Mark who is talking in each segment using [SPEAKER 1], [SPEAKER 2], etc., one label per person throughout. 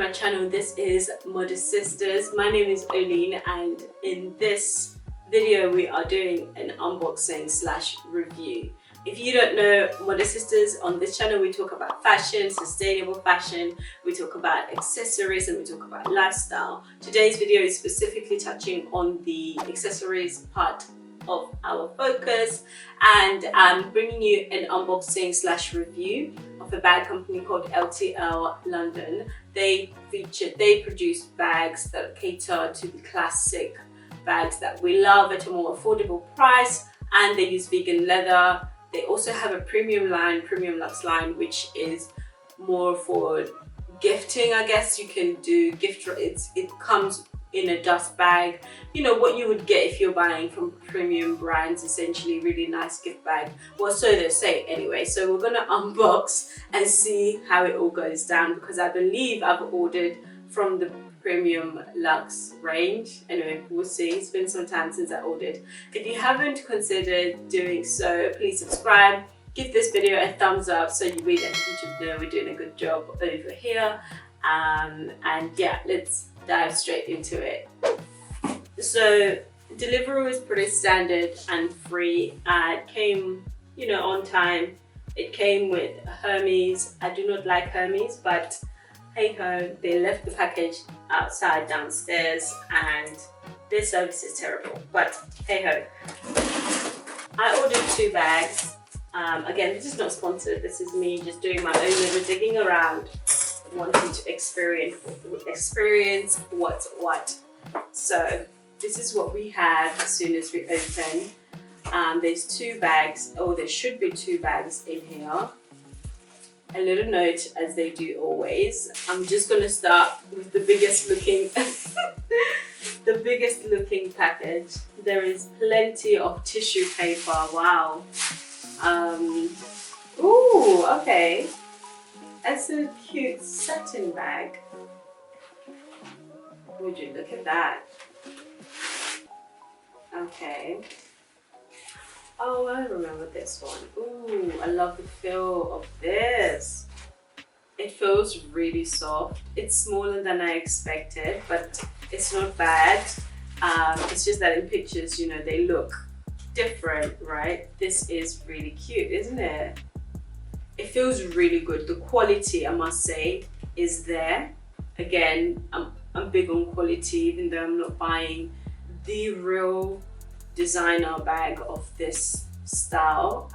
[SPEAKER 1] my channel. This is Modest Sisters. My name is OHLEEN, and in this video we are doing an unboxing slash review. If you don't know Modest Sisters, on this channel we talk about fashion, sustainable fashion, we talk about accessories, and we talk about lifestyle. Today's video is specifically touching on the accessories part of our focus, and I'm bringing you an unboxing slash review of a bag company called LTL London. They produce bags that cater to the classic bags that we love at a more affordable price, and they use vegan leather. They also have a premium luxe line, which is more for gifting. I guess you can do gift. It comes in a dust bag, you know what you would get if you're buying from premium brands, essentially really nice gift bag. Well, so they say anyway. So we're gonna unbox and see how it all goes down, because I believe I've ordered from the premium luxe range. Anyway, we'll see. It's been some time since I ordered. If you haven't considered doing so, please subscribe, give this video a thumbs up so you really know we're doing a good job over here. And yeah, let's dive straight into it. So delivery was pretty standard and free. It came, on time. It came with Hermes. I do not like Hermes, but hey ho, they left the package outside downstairs, and their service is terrible, but hey ho. I ordered 2 bags. Again, this is not sponsored. This is me just doing my own little digging around, wanting to experience what's what. So this is what we have as soon as we open. There's 2 bags, or there should be 2 bags in here. A little note, as they do always. I'm just going to start with the biggest looking the biggest looking package. There is plenty of tissue paper. Wow. Ooh, okay. That's a cute satin bag. Would you look at that? Okay. Oh, I remember this one. Ooh, I love the feel of this. It feels really soft. It's smaller than I expected, but it's not bad. It's just that in pictures, they look different, right? This is really cute, isn't it? It feels really good. The quality, I must say, is there. Again, I'm big on quality, even though I'm not buying the real designer bag of this style.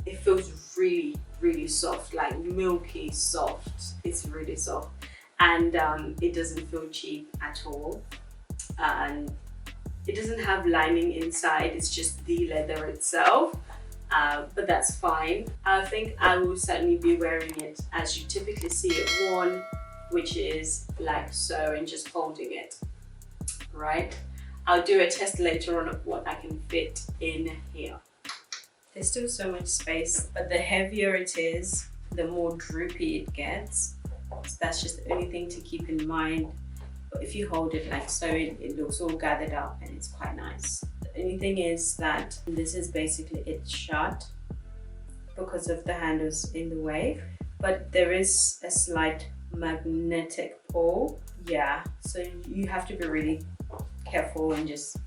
[SPEAKER 1] It feels really, really soft, like milky soft. It's really soft, and it doesn't feel cheap at all. And it doesn't have lining inside, it's just the leather itself. But that's fine. I think I will certainly be wearing it as you typically see it worn, which is like so, and just holding it, right? I'll do a test later on of what I can fit in here. There's still so much space, but the heavier it is, the more droopy it gets. So that's just the only thing to keep in mind. But if you hold it like so, it looks all gathered up and it's quite nice. The only thing is that this is basically it's shut because of the handles in the way, but there is a slight magnetic pull. Yeah, so you have to be really careful and just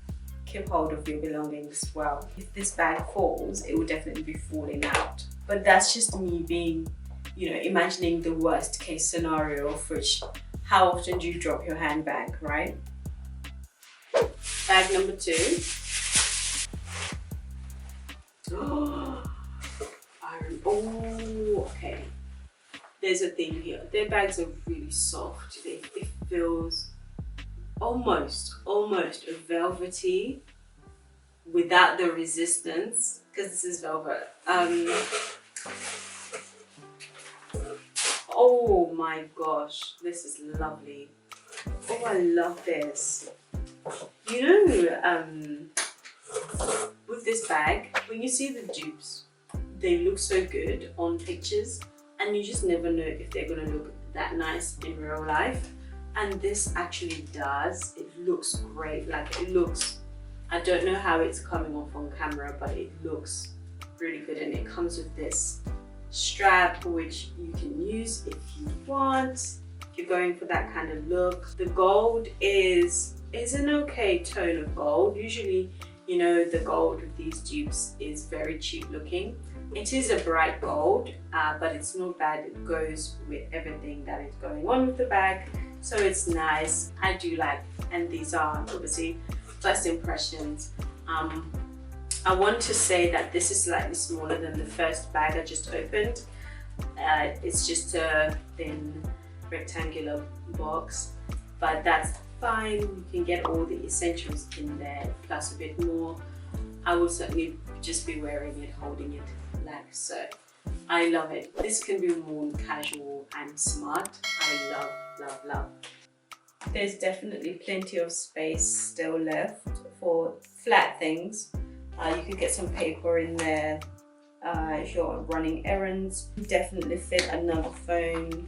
[SPEAKER 1] keep hold of your belongings well. If this bag falls, it will definitely be falling out. But that's just me being, imagining the worst case scenario, of which, how often do you drop your handbag, right? Bag number 2. Oh, okay. There's a thing here. Their bags are really soft. It feels almost velvety without the resistance, because this is velvet. Oh my gosh, this is lovely. Oh, I love this. With this bag, when you see the dupes, they look so good on pictures, and you just never know if they're gonna look that nice in real life. And this actually does. It looks great. I don't know how it's coming off on camera, but it looks really good. And it comes with this strap, which you can use if you want. if you're going for that kind of look. The gold is an okay tone of gold. Usually, you know, the gold with these dupes is very cheap looking. It is a bright gold, but it's not bad. It goes with everything that is going on with the bag, so it's nice. I do like, and these are obviously first impressions. I want to say that this is slightly smaller than the first bag I just opened. It's just a thin rectangular box, but that's fine. You can get all the essentials in there plus a bit more. I will certainly just be wearing it, holding it like so. I love it. This can be worn casual and smart. I love, love, love. There's definitely plenty of space still left for flat things. You could get some paper in there if you're running errands. Definitely fit another phone.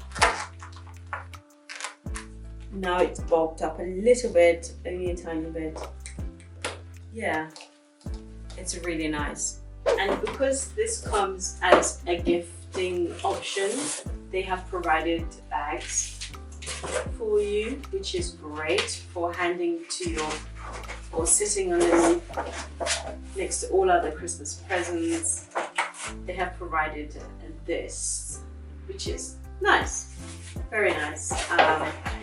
[SPEAKER 1] Now it's bulked up a little bit, only a tiny bit. Yeah, it's really nice. And because this comes as a gifting option, they have provided bags for you, which is great for handing to your, or sitting underneath next to all other Christmas presents. They have provided this, which is nice, very nice,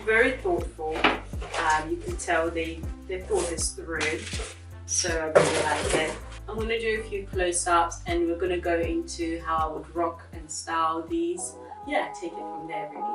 [SPEAKER 1] very thoughtful. You can tell they thought this through, so I really like it. I'm going to do a few close-ups and we're going to go into how I would rock and style these. Yeah, take it from there really.